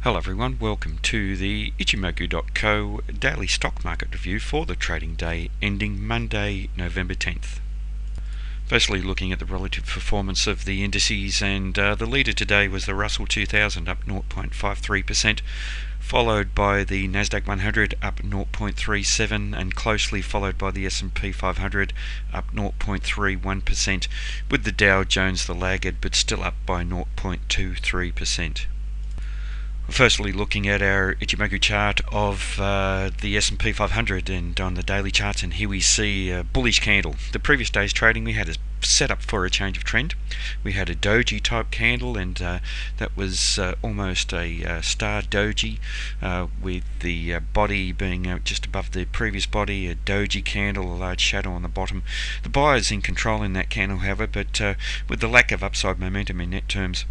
Hello everyone, welcome to the Ichimoku.co daily stock market review for the trading day ending Monday, November 10th. Firstly, looking at the relative performance of the indices, and the leader today was the Russell 2000 up 0.53%, followed by the NASDAQ 100 up 0.37%, and closely followed by the S&P 500 up 0.31%, with the Dow Jones the laggard but still up by 0.23%. Firstly, looking at our Ichimoku chart of the S&P 500 and on the daily charts, and here we see a bullish candle. The previous day's trading we had a set up for a change of trend. We had a doji type candle, and that was almost a star doji, with the body being just above the previous body, a doji candle, a large shadow on the bottom. The buyers in control in that candle, however, but with the lack of upside momentum in net terms,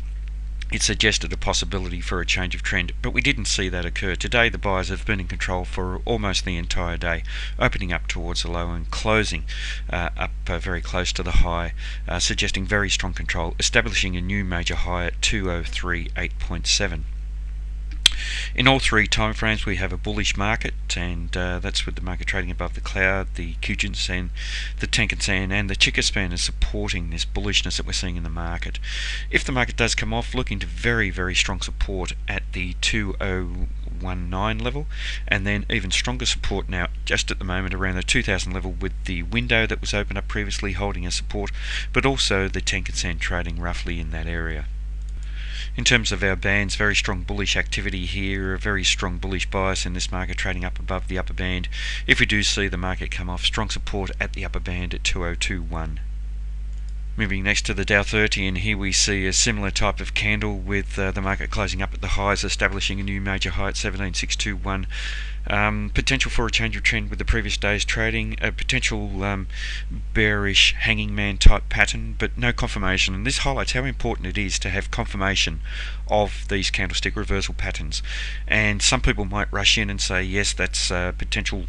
it suggested a possibility for a change of trend, but we didn't see that occur. Today the buyers have been in control for almost the entire day, opening up towards the low and closing up very close to the high, suggesting very strong control, establishing a new major high at 2038.7. In all three timeframes we have a bullish market, and that's with the market trading above the cloud. The Kijun-sen, the Tenkan-sen and the Chikou-span is supporting this bullishness that we're seeing in the market. If the market does come off, looking to very strong support at the 2019 level, and then even stronger support now just at the moment around the 2000 level, with the window that was opened up previously holding a support, but also the Tenkan-sen trading roughly in that area. In terms of our bands, very strong bullish activity here, a very strong bullish bias in this market, trading up above the upper band. If we do see the market come off, strong support at the upper band at 2021. Moving next to the Dow 30, and here we see a similar type of candle with the market closing up at the highs, establishing a new major high at 17,621. Potential for a change of trend with the previous day's trading, a potential bearish hanging man type pattern, but no confirmation. And this highlights how important it is to have confirmation of these candlestick reversal patterns. And some people might rush in and say, yes, that's potential,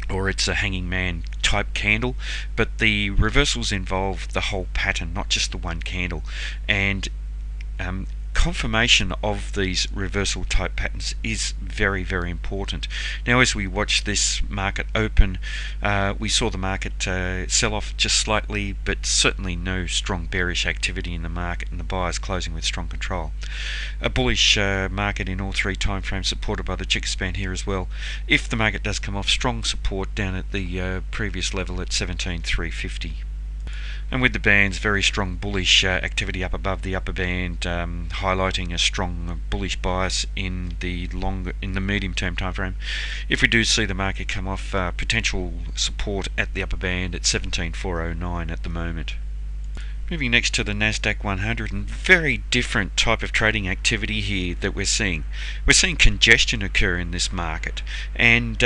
or it's a hanging man type candle, but the reversals involve the whole pattern, not just the one candle, and confirmation of these reversal type patterns is very important. Now, as we watch this market open, we saw the market sell off just slightly, but certainly no strong bearish activity in the market, and the buyers closing with strong control. A bullish market in all three timeframes, supported by the Chikou-span here as well. If the market does come off, strong support down at the previous level at 17,350. And with the bands, very strong bullish activity up above the upper band, highlighting a strong bullish bias in the medium term time frame. If we do see the market come off, potential support at the upper band at 17,409 at the moment. Moving next to the NASDAQ 100, and very different type of trading activity here that we're seeing. We're seeing congestion occur in this market, and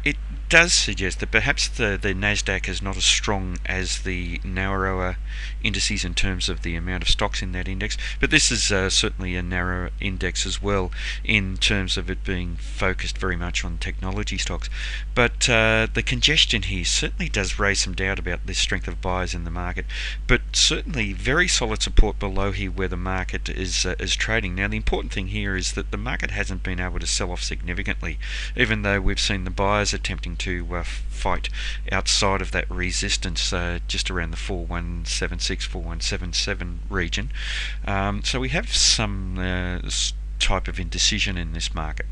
it does suggest that perhaps the NASDAQ is not as strong as the narrower indices in terms of the amount of stocks in that index, but this is certainly a narrow index as well in terms of it being focused very much on technology stocks. But the congestion here certainly does raise some doubt about the strength of buyers in the market, but certainly very solid support below here where the market is trading. Now, the important thing here is that the market hasn't been able to sell off significantly, even though we've seen the buyers attempting to fight outside of that resistance just around the 4176, 4177 region. So we have some type of indecision in this market.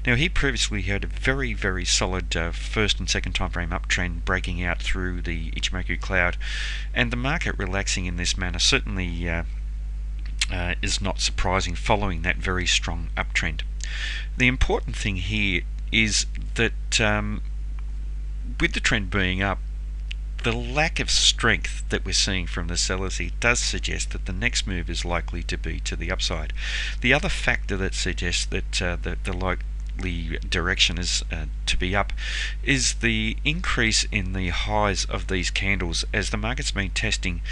Now, he previously had a very solid first and second time frame uptrend breaking out through the Ichimoku cloud, and the market relaxing in this manner certainly is not surprising following that very strong uptrend. The important thing here is that with the trend being up, the lack of strength that we're seeing from the sellers here does suggest that the next move is likely to be to the upside. The other factor that suggests that the likely direction is to be up is the increase in the highs of these candles, as the market's been testing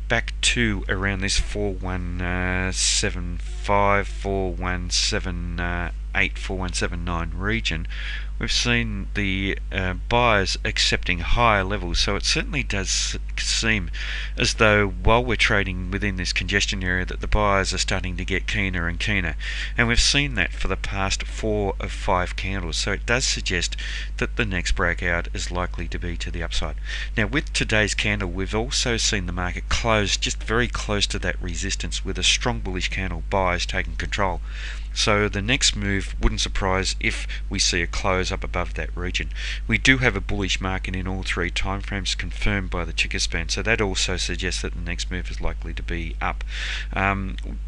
back to around this 4175, 4178, 4179 region, we've seen the buyers accepting higher levels, so it certainly does seem as though while we're trading within this congestion area that the buyers are starting to get keener and keener, and we've seen that for the past 4 of 5 candles, so it does suggest that the next breakout is likely to be to the upside. Now with today's candle, we've also seen the market close just very close to that resistance with a strong bullish candle, buyers taking control. So the next move wouldn't surprise if we see a close up above that region. We do have a bullish market in all 3 timeframes confirmed by the ticker span, so that also suggests that the next move is likely to be up.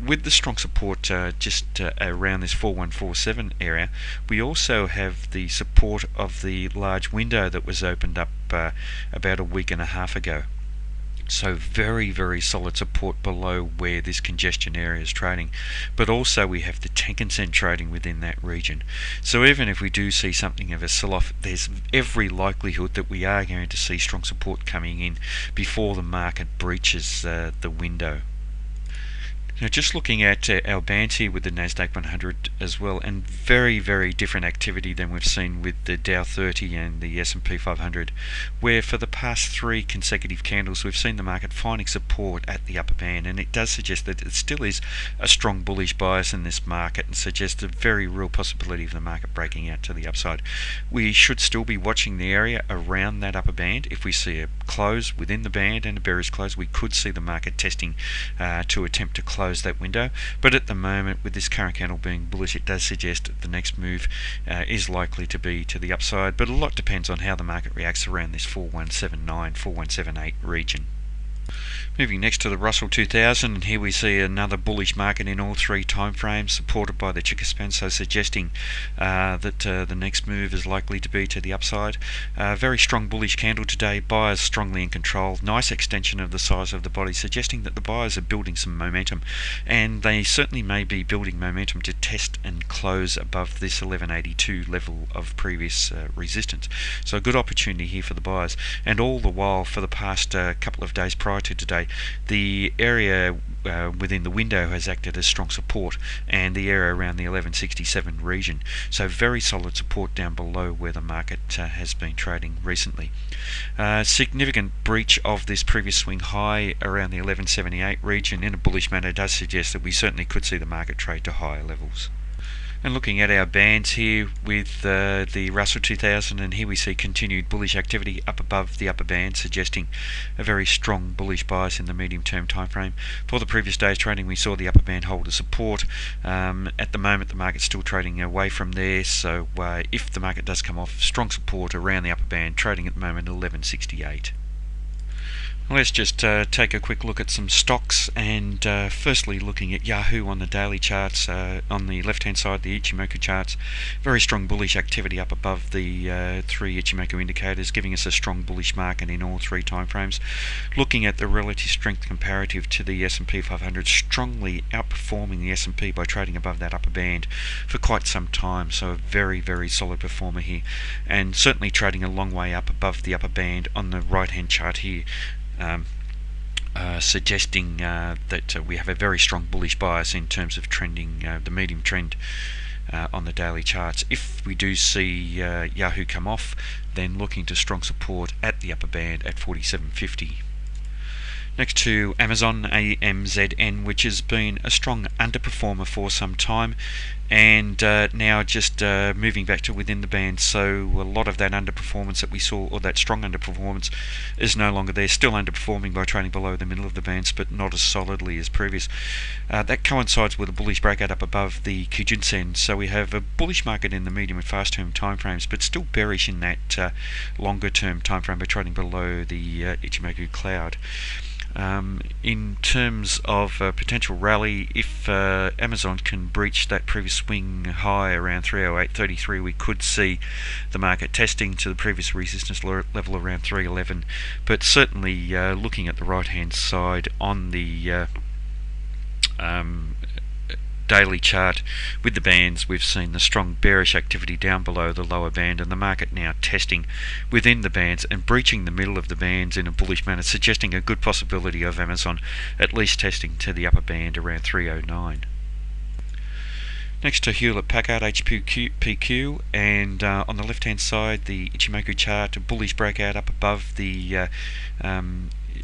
With the strong support just around this 4147 area, we also have the support of the large window that was opened up about a week and a half ago. So very, very solid support below where this congestion area is trading. But also we have the Tenkan-sen trading within that region. So even if we do see something of a sell-off, there's every likelihood that we are going to see strong support coming in before the market breaches the window. Now just looking at our bands here with the NASDAQ 100 as well, and very, very different activity than we've seen with the Dow 30 and the S&P 500, where for the past 3 consecutive candles we've seen the market finding support at the upper band, and it does suggest that it still is a strong bullish bias in this market and suggests a very real possibility of the market breaking out to the upside. We should still be watching the area around that upper band. If we see a close within the band and a bearish close, we could see the market testing to attempt to close that window, but at the moment with this current candle being bullish, it does suggest that the next move is likely to be to the upside, but a lot depends on how the market reacts around this 4179, 4178 region. Moving next to the Russell 2000, and here we see another bullish market in all 3 timeframes supported by the ticker span, so suggesting that the next move is likely to be to the upside. Very strong bullish candle today, buyers strongly in control, nice extension of the size of the body, suggesting that the buyers are building some momentum, and they certainly may be building momentum to test and close above this 1182 level of previous resistance. So a good opportunity here for the buyers, and all the while for the past couple of days prior to today, the area within the window has acted as strong support, and the area around the 1167 region. So very solid support down below where the market has been trading recently. Significant breach of this previous swing high around the 1178 region in a bullish manner does suggest that we certainly could see the market trade to higher levels. And looking at our bands here with the Russell 2000, and here we see continued bullish activity up above the upper band, suggesting a very strong bullish bias in the medium term time frame. For the previous day's trading, we saw the upper band hold a support. At the moment the market's still trading away from there, so if the market does come off, strong support around the upper band, trading at the moment 1168. Let's just take a quick look at some stocks, and firstly looking at Yahoo on the daily charts. On the left hand side, the Ichimoku charts, very strong bullish activity up above the 3 Ichimoku indicators, giving us a strong bullish market in all 3 timeframes. Looking at the relative strength comparative to the S&P 500, strongly outperforming the S&P by trading above that upper band for quite some time, so a very, very solid performer here, and certainly trading a long way up above the upper band on the right hand chart here. Suggesting that we have a very strong bullish bias in terms of trending, the medium trend on the daily charts. If we do see Yahoo come off, then looking to strong support at the upper band at 4750. Next to Amazon, AMZN, which has been a strong underperformer for some time, and now just moving back to within the band. So a lot of that underperformance that we saw, or that strong underperformance, is no longer there. Still underperforming by trading below the middle of the bands, but not as solidly as previous. That coincides with a bullish breakout up above the Kijun-sen. So we have a bullish market in the medium and fast term timeframes, but still bearish in that longer term timeframe by trading below the Ichimoku cloud. In terms of potential rally, if Amazon can breach that previous swing high around 308.33, we could see the market testing to the previous resistance level around 311. But certainly looking at the right hand side on the daily chart with the bands, we've seen the strong bearish activity down below the lower band, and the market now testing within the bands and breaching the middle of the bands in a bullish manner, suggesting a good possibility of Amazon at least testing to the upper band around 309. Next to Hewlett Packard HPQ, and on the left hand side the Ichimoku chart, a bullish breakout up above the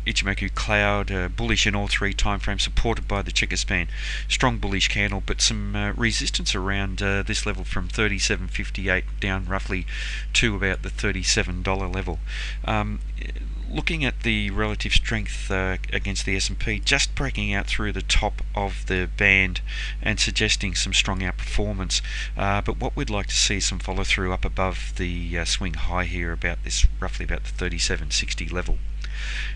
Ichimoku cloud, bullish in all three timeframes, supported by the checker span. Strong bullish candle, but some resistance around this level from 37.58 down roughly to about the $37 level. Looking at the relative strength against the S&P, just breaking out through the top of the band and suggesting some strong outperformance. But what we'd like to see is some follow through up above the swing high here, about this roughly about the 37.60 level.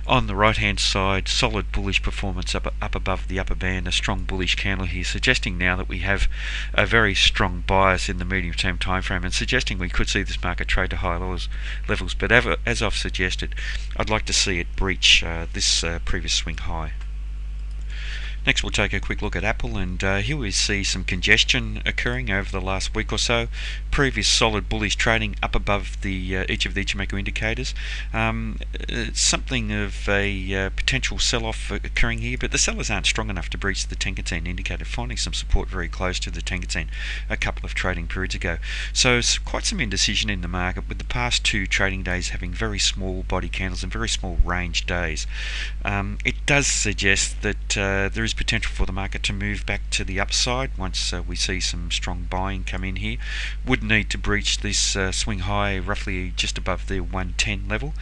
On the right hand side, solid bullish performance up above the upper band, a strong bullish candle here, suggesting now that we have a very strong bias in the medium term time frame, and suggesting we could see this market trade to higher levels. But as I've suggested, I'd like to see it breach this previous swing high. Next, we'll take a quick look at Apple, and here we see some congestion occurring over the last week or so. Previous solid bullish trading up above the each of the Ichimoku indicators. Something of a potential sell-off occurring here, but the sellers aren't strong enough to breach the Tenkan-sen indicator, finding some support very close to the Tenkan-sen a couple of trading periods ago. So quite some indecision in the market, with the past two trading days having very small body candles and very small range days. It does suggest that there is potential for the market to move back to the upside once we see some strong buying come in here. Would need to breach this swing high roughly just above the 110 level,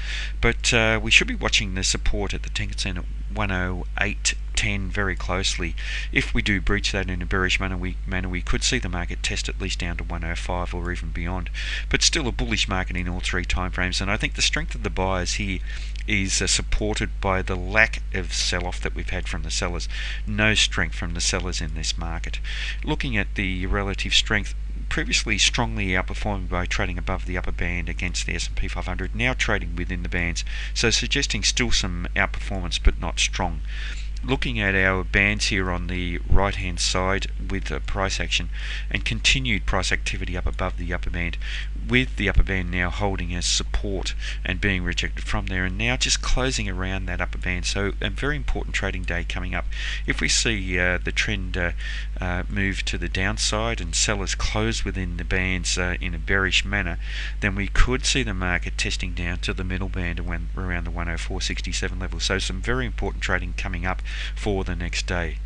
but we should be watching the support at the Tenkan-sen at 108.10 very closely. If we do breach that in a bearish manner, we could see the market test at least down to 105 or even beyond. But still a bullish market in all three timeframes, and I think the strength of the buyers here is supported by the lack of sell-off that we've had from the sellers. No strength from the sellers in this market. Looking at the relative strength, previously strongly outperforming by trading above the upper band against the S&P 500, now trading within the bands, so suggesting still some outperformance but not strong. Looking at our bands here on the right hand side with price action and continued price activity up above the upper band, with the upper band now holding as support and being rejected from there, and now just closing around that upper band. So a very important trading day coming up. If we see the trend move to the downside and sellers close within the bands in a bearish manner, then we could see the market testing down to the middle band around the 104.67 level. So some very important trading coming up for the next day.